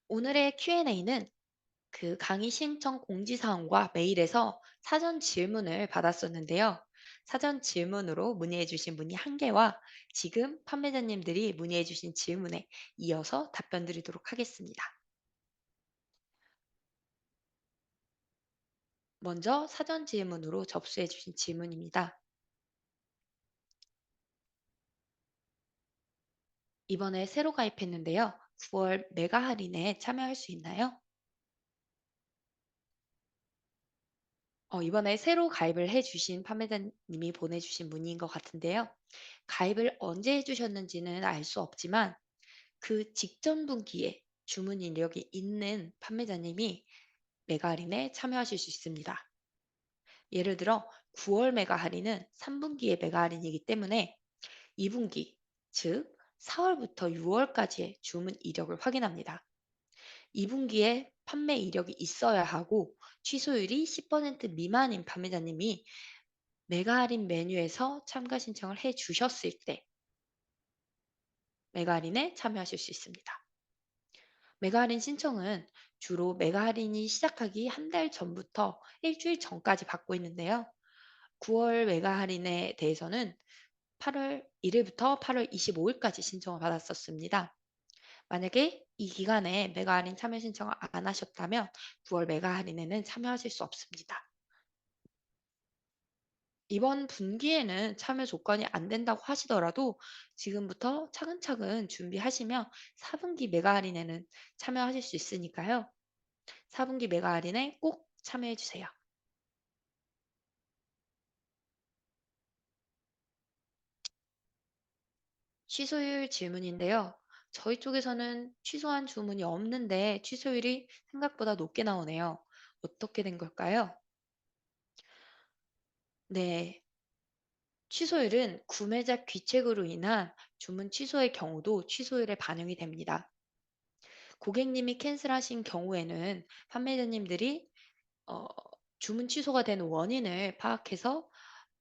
오늘의 Q&A는 그 강의 신청 공지사항과 메일에서 사전 질문을 받았었는데요. 사전 질문으로 문의해주신 문의 한 개와 지금 판매자님들이 문의해주신 질문에 이어서 답변 드리도록 하겠습니다. 먼저 사전 질문으로 접수해주신 질문입니다. 이번에 새로 가입했는데요. 9월 메가 할인에 참여할 수 있나요? 이번에 새로 가입을 해주신 판매자님이 보내주신 문의인 것 같은데요. 가입을 언제 해주셨는지는 알 수 없지만 그 직전 분기에 주문 이력이 있는 판매자님이 메가 할인에 참여하실 수 있습니다. 예를 들어 9월 메가 할인은 3분기의 메가 할인이기 때문에 2분기, 즉 4월부터 6월까지의 주문 이력을 확인합니다. 2분기에 판매 이력이 있어야 하고 취소율이 10% 미만인 판매자님이 메가 할인 메뉴에서 참가 신청을 해 주셨을 때 메가 할인에 참여하실 수 있습니다. 메가 할인 신청은 주로 메가 할인이 시작하기 한 달 전부터 일주일 전까지 받고 있는데요. 9월 메가 할인에 대해서는 8월 1일부터 8월 25일까지 신청을 받았었습니다. 만약에 이 기간에 메가 할인 참여 신청을 안 하셨다면 9월 메가 할인에는 참여하실 수 없습니다. 이번 분기에는 참여 조건이 안 된다고 하시더라도 지금부터 차근차근 준비하시면 4분기 메가 할인에는 참여하실 수 있으니까요. 4분기 메가 할인에 꼭 참여해 주세요. 취소율 질문인데요. 저희 쪽에서는 취소한 주문이 없는데 취소율이 생각보다 높게 나오네요. 어떻게 된 걸까요? 네. 취소율은 구매자 귀책으로 인한 주문 취소의 경우도 취소율에 반영이 됩니다. 고객님이 캔슬하신 경우에는 판매자님들이 어, 주문 취소가 된 원인을 파악해서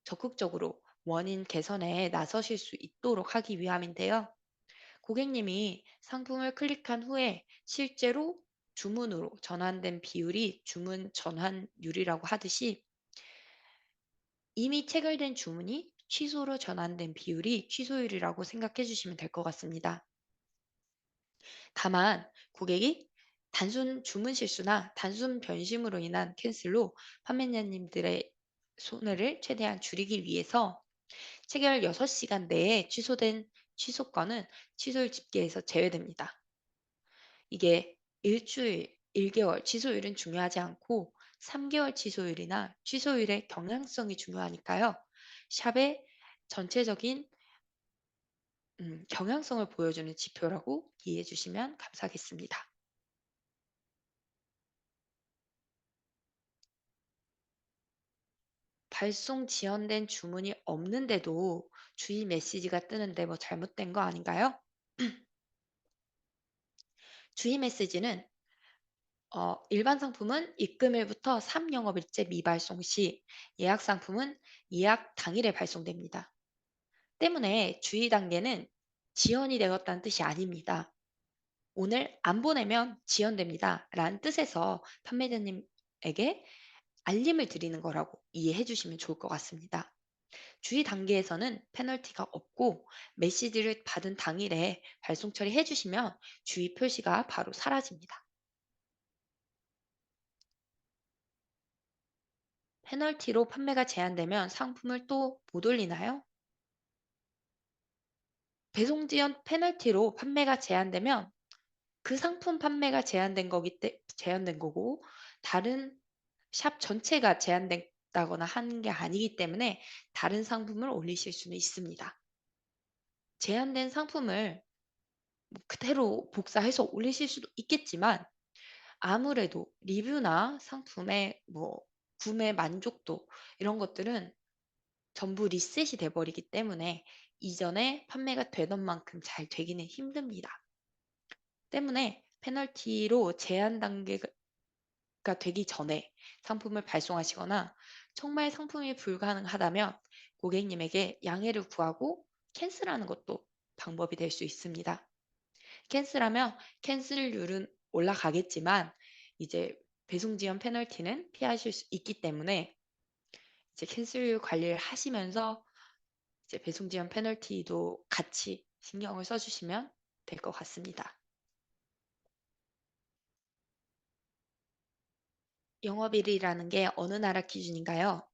적극적으로 원인 개선에 나서실 수 있도록 하기 위함인데요. 고객님이 상품을 클릭한 후에 실제로 주문으로 전환된 비율이 주문 전환율이라고 하듯이 이미 체결된 주문이 취소로 전환된 비율이 취소율이라고 생각해 주시면 될 것 같습니다. 다만 고객이 단순 주문 실수나 단순 변심으로 인한 캔슬로 판매자님들의 손해를 최대한 줄이기 위해서 체결 6시간 내에 취소된 취소건은 취소율 집계에서 제외됩니다. 이게 일주일, 1개월 취소율은 중요하지 않고 3개월 취소율이나 취소율의 경향성이 중요하니까요. 샵의 전체적인 경향성을 보여주는 지표라고 이해해 주시면 감사하겠습니다. 발송 지연된 주문이 없는데도 주의 메시지가 뜨는데 뭐 잘못된 거 아닌가요? 주의 메시지는 일반 상품은 입금일부터 3영업일째 미발송 시, 예약 상품은 예약 당일에 발송됩니다. 때문에 주의 단계는 지연이 되었다는 뜻이 아닙니다. 오늘 안 보내면 지연됩니다. 라는 뜻에서 판매자님에게 알림을 드리는 거라고 이해해 주시면 좋을 것 같습니다. 주의 단계에서는 페널티가 없고 메시지를 받은 당일에 발송 처리해 주시면 주의 표시가 바로 사라집니다. 페널티로 판매가 제한되면 상품을 또 못 올리나요? 배송 지연 페널티로 판매가 제한되면 그 상품 판매가 제한된 거고 다른 샵 전체가 제한됐다거나 하는 게 아니기 때문에 다른 상품을 올리실 수는 있습니다. 제한된 상품을 뭐 그대로 복사해서 올리실 수도 있겠지만 아무래도 리뷰나 상품의 뭐 구매 만족도 이런 것들은 전부 리셋이 돼버리기 때문에 이전에 판매가 되던 만큼 잘 되기는 힘듭니다. 때문에 페널티로 제한 단계가 되기 전에 상품을 발송하시거나 정말 상품이 불가능하다면 고객님에게 양해를 구하고 캔슬하는 것도 방법이 될 수 있습니다. 캔슬하면 캔슬률은 올라가겠지만 이제 배송 지연 페널티는 피하실 수 있기 때문에 이제 캔슬 관리를 하시면서 이제 배송 지연 페널티도 같이 신경을 써주시면 될 것 같습니다. 영업일이라는 게 어느 나라 기준인가요?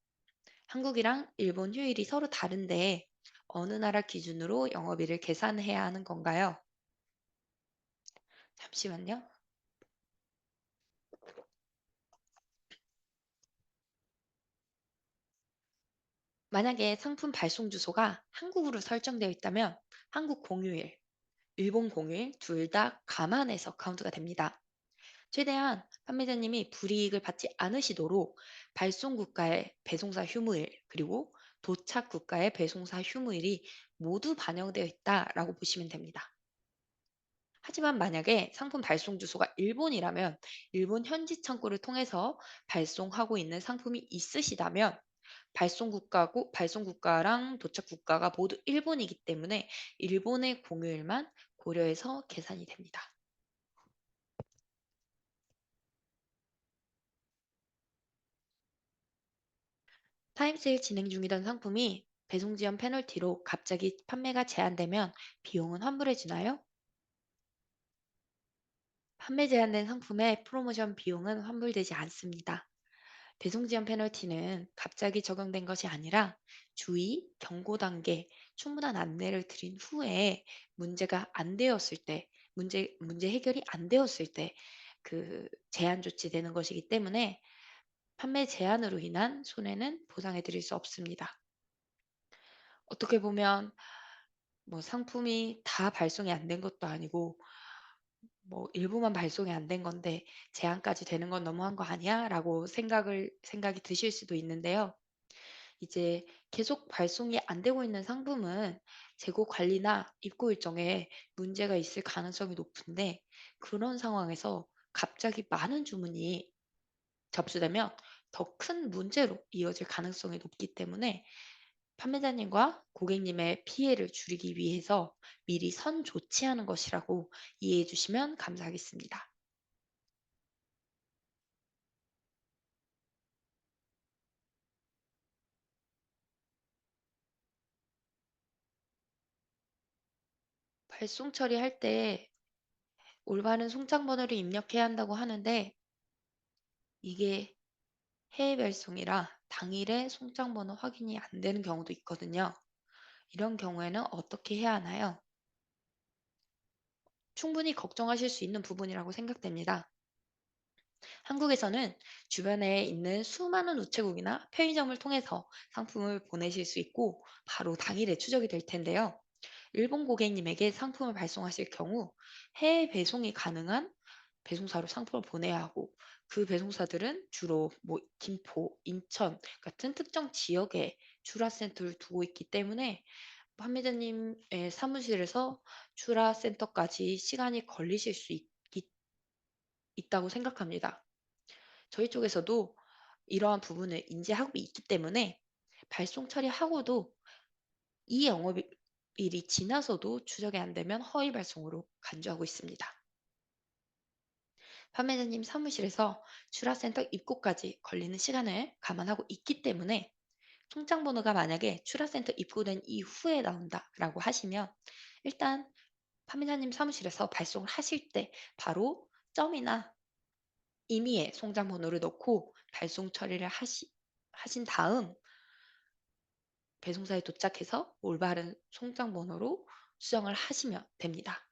한국이랑 일본 휴일이 서로 다른데 어느 나라 기준으로 영업일을 계산해야 하는 건가요? 잠시만요. 만약에 상품 발송 주소가 한국으로 설정되어 있다면 한국 공휴일, 일본 공휴일 둘 다 감안해서 카운트가 됩니다. 최대한 판매자님이 불이익을 받지 않으시도록 발송 국가의 배송사 휴무일 그리고 도착 국가의 배송사 휴무일이 모두 반영되어 있다라고 보시면 됩니다. 하지만 만약에 상품 발송 주소가 일본이라면 일본 현지 창구를 통해서 발송하고 있는 상품이 있으시다면 발송 국가랑 도착 국가가 모두 일본이기 때문에 일본의 공휴일만 고려해서 계산이 됩니다. 타임세일 진행 중이던 상품이 배송 지연 페널티로 갑자기 판매가 제한되면 비용은 환불해 주나요? 판매 제한된 상품의 프로모션 비용은 환불되지 않습니다. 배송 지연 페널티는 갑자기 적용된 것이 아니라 주의, 경고 단계, 충분한 안내를 드린 후에 문제가 안 되었을 때, 문제 해결이 안 되었을 때 그 제한 조치되는 것이기 때문에 판매 제한으로 인한 손해는 보상해 드릴 수 없습니다. 어떻게 보면 뭐 상품이 다 발송이 안 된 것도 아니고 뭐 일부만 발송이 안 된 건데 제한까지 되는 건 너무한 거 아니야? 라고 생각이 드실 수도 있는데요. 이제 계속 발송이 안 되고 있는 상품은 재고 관리나 입고 일정에 문제가 있을 가능성이 높은데 그런 상황에서 갑자기 많은 주문이 접수되면 더 큰 문제로 이어질 가능성이 높기 때문에 판매자님과 고객님의 피해를 줄이기 위해서 미리 선 조치하는 것이라고 이해해 주시면 감사하겠습니다. 발송 처리할 때 올바른 송장 번호를 입력해야 한다고 하는데 이게 해외 발송이라 당일에 송장 번호 확인이 안 되는 경우도 있거든요. 이런 경우에는 어떻게 해야 하나요? 충분히 걱정하실 수 있는 부분이라고 생각됩니다. 한국에서는 주변에 있는 수많은 우체국이나 편의점을 통해서 상품을 보내실 수 있고 바로 당일에 추적이 될 텐데요. 일본 고객님에게 상품을 발송하실 경우 해외 배송이 가능한 배송사로 상품을 보내야 하고 그 배송사들은 주로 뭐 김포, 인천 같은 특정 지역에 출하센터를 두고 있기 때문에 판매자님의 사무실에서 출하센터까지 시간이 걸리실 수 있다고 생각합니다. 저희 쪽에서도 이러한 부분을 인지하고 있기 때문에 발송 처리하고도 이 영업일이 지나서도 추적이 안 되면 허위 발송으로 간주하고 있습니다. 판매자님 사무실에서 출하센터 입고까지 걸리는 시간을 감안하고 있기 때문에 통장 번호가 만약에 출하센터 입고된 이후에 나온다라고 하시면 일단 판매자님 사무실에서 발송을 하실 때 바로 점이나 임의의 송장 번호를 넣고 발송 처리를 하신 다음 배송사에 도착해서 올바른 송장 번호로 수정을 하시면 됩니다.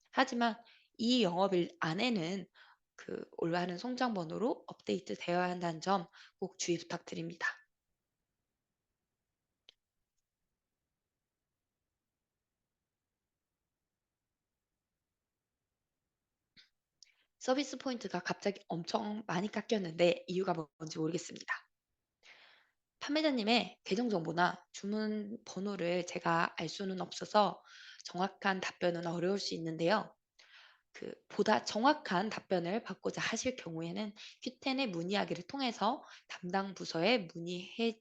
하지만 이 영업일 안에는 그 올바른 송장 번호로 업데이트 되어야 한다는 점 꼭 주의 부탁드립니다. 서비스 포인트가 갑자기 엄청 많이 깎였는데 이유가 뭔지 모르겠습니다. 판매자님의 계정 정보나 주문 번호를 제가 알 수는 없어서 정확한 답변은 어려울 수 있는데요. 보다 정확한 답변을 받고자 하실 경우에는 큐텐에 문의하기를 통해서 담당 부서에 문의해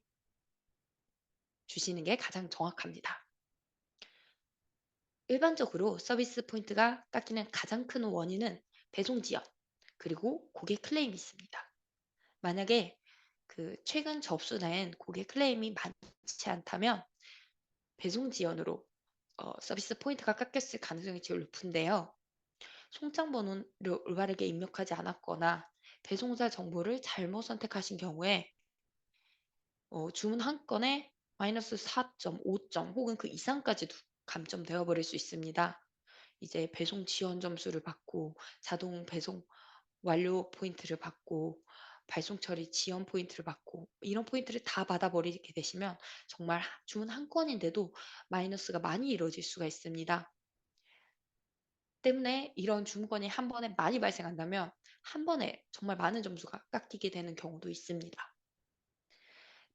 주시는 게 가장 정확합니다. 일반적으로 서비스 포인트가 깎이는 가장 큰 원인은 배송 지연, 그리고 고객 클레임이 있습니다. 만약에 그 최근 접수된 고객 클레임이 많지 않다면 배송 지연으로 서비스 포인트가 깎였을 가능성이 제일 높은데요. 송장 번호를 올바르게 입력하지 않았거나 배송사 정보를 잘못 선택하신 경우에 주문 한 건에 마이너스 4점, 5점 혹은 그 이상까지도 감점되어 버릴 수 있습니다. 이제 배송 지연 점수를 받고 자동 배송 완료 포인트를 받고 발송 처리 지연 포인트를 받고 이런 포인트를 다 받아버리게 되시면 정말 주문 한 건인데도 마이너스가 많이 이루어질 수가 있습니다. 때문에 이런 주문건이 한 번에 많이 발생한다면 한 번에 정말 많은 점수가 깎이게 되는 경우도 있습니다.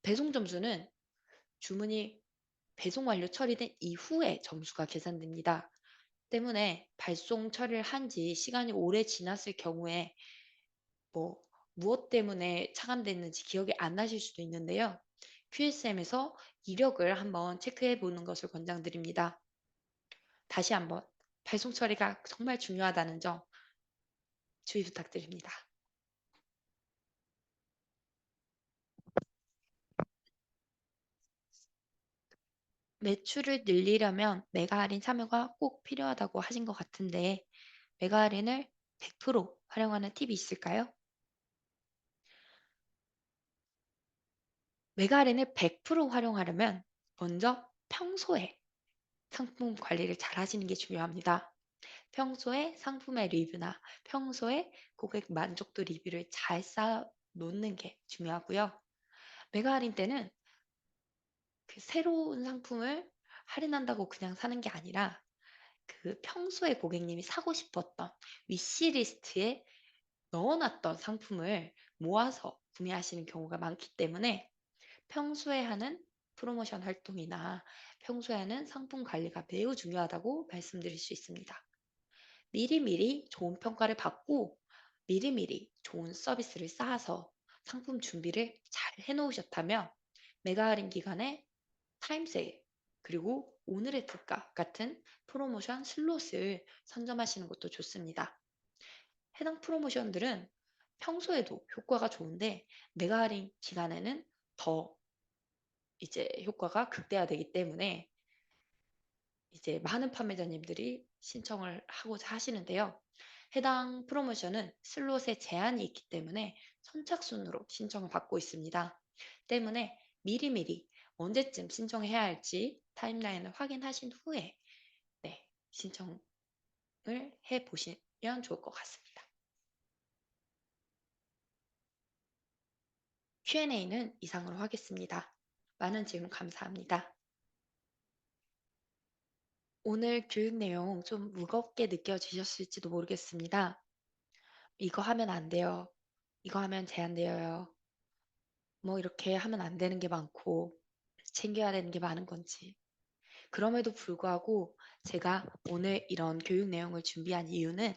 배송 점수는 주문이 배송 완료 처리된 이후에 점수가 계산됩니다. 때문에 발송 처리를 한 지 시간이 오래 지났을 경우에 뭐 무엇 때문에 차감됐는지 기억이 안 나실 수도 있는데요. QSM에서 이력을 한번 체크해 보는 것을 권장드립니다. 다시 한번 발송 처리가 정말 중요하다는 점 주의 부탁드립니다. 매출을 늘리려면 메가 할인 참여가 꼭 필요하다고 하신 것 같은데 메가 할인을 100% 활용하는 팁이 있을까요? 메가 할인을 100% 활용하려면 먼저 평소에 상품 관리를 잘 하시는 게 중요합니다. 평소에 상품의 리뷰나 평소에 고객 만족도 리뷰를 잘 쌓아 놓는 게 중요하고요. 메가 할인 때는 그 새로운 상품을 할인한다고 그냥 사는 게 아니라 그 평소에 고객님이 사고 싶었던 위시리스트에 넣어놨던 상품을 모아서 구매하시는 경우가 많기 때문에 평소에 하는 프로모션 활동이나 평소에 하는 상품 관리가 매우 중요하다고 말씀드릴 수 있습니다. 미리미리 좋은 평가를 받고 미리미리 좋은 서비스를 쌓아서 상품 준비를 잘 해놓으셨다면 메가 할인 기간에 타임세일 그리고 오늘의 특가 같은 프로모션 슬롯을 선점하시는 것도 좋습니다. 해당 프로모션들은 평소에도 효과가 좋은데 메가 할인 기간에는 더 이제 효과가 극대화되기 때문에 이제 많은 판매자님들이 신청을 하고자 하시는데요. 해당 프로모션은 슬롯에 제한이 있기 때문에 선착순으로 신청을 받고 있습니다. 때문에 미리미리 언제쯤 신청해야 할지 타임라인을 확인하신 후에 네, 신청을 해 보시면 좋을 것 같습니다. Q&A는 이상으로 하겠습니다. 많은 질문 감사합니다. 오늘 교육 내용 좀 무겁게 느껴지셨을지도 모르겠습니다. 이거 하면 안 돼요. 이거 하면 제한되어요. 뭐 이렇게 하면 안 되는 게 많고 챙겨야 되는 게 많은 건지. 그럼에도 불구하고 제가 오늘 이런 교육 내용을 준비한 이유는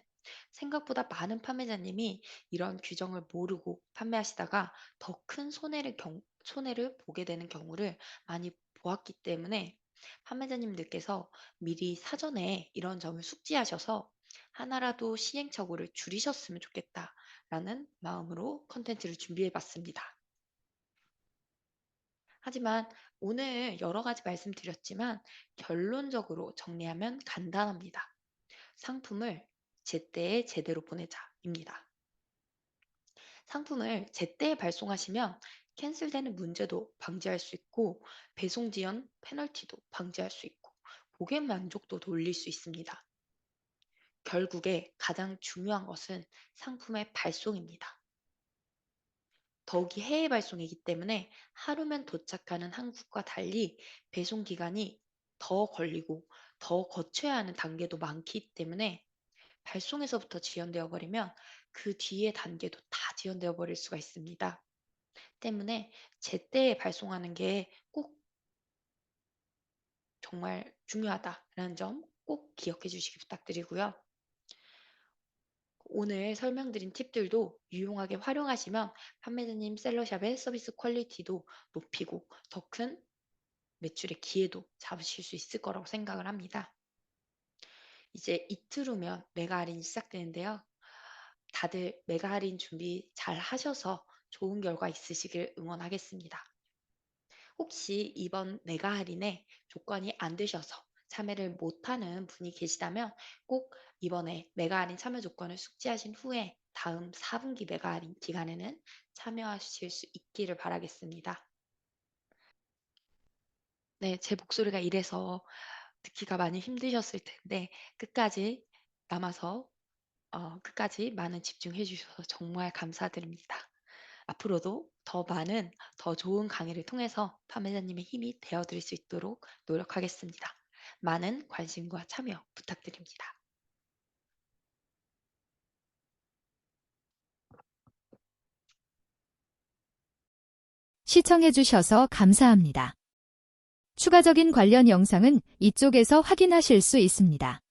생각보다 많은 판매자님이 이런 규정을 모르고 판매하시다가 더 큰 손해를 보게 되는 경우를 많이 보았기 때문에 판매자님들께서 미리 사전에 이런 점을 숙지하셔서 하나라도 시행착오를 줄이셨으면 좋겠다라는 마음으로 컨텐츠를 준비해 봤습니다. 하지만 오늘 여러 가지 말씀드렸지만 결론적으로 정리하면 간단합니다. 상품을 제때에 제대로 보내자입니다. 상품을 제때에 발송하시면 캔슬되는 문제도 방지할 수 있고 배송 지연 페널티도 방지할 수 있고 고객 만족도도 올릴 수 있습니다. 결국에 가장 중요한 것은 상품의 발송입니다. 더욱이 해외 발송이기 때문에 하루면 도착하는 한국과 달리 배송 기간이 더 걸리고 더 거쳐야 하는 단계도 많기 때문에 발송에서부터 지연되어 버리면 그 뒤에 단계도 다 지연되어 버릴 수가 있습니다. 때문에 제때에 발송하는 게 꼭 정말 중요하다라는 점 꼭 기억해 주시기 부탁드리고요. 오늘 설명드린 팁들도 유용하게 활용하시면 판매자님 셀러샵의 서비스 퀄리티도 높이고 더 큰 매출의 기회도 잡으실 수 있을 거라고 생각을 합니다. 이제 이틀 후면 메가 할인이 시작되는데요. 다들 메가 할인 준비 잘 하셔서 좋은 결과 있으시길 응원하겠습니다. 혹시 이번 메가 할인에 조건이 안 되셔서 참여를 못하는 분이 계시다면 꼭 이번에 메가 할인 참여 조건을 숙지하신 후에 다음 4분기 메가 할인 기간에는 참여하실 수 있기를 바라겠습니다. 네, 제 목소리가 이래서 듣기가 많이 힘드셨을 텐데 끝까지 남아서 끝까지 많은 집중해 주셔서 정말 감사드립니다. 앞으로도 더 많은 더 좋은 강의를 통해서 판매자님의 힘이 되어 드릴 수 있도록 노력하겠습니다. 많은 관심과 참여 부탁드립니다. 시청해주셔서 감사합니다. 추가적인 관련 영상은 이쪽에서 확인하실 수 있습니다.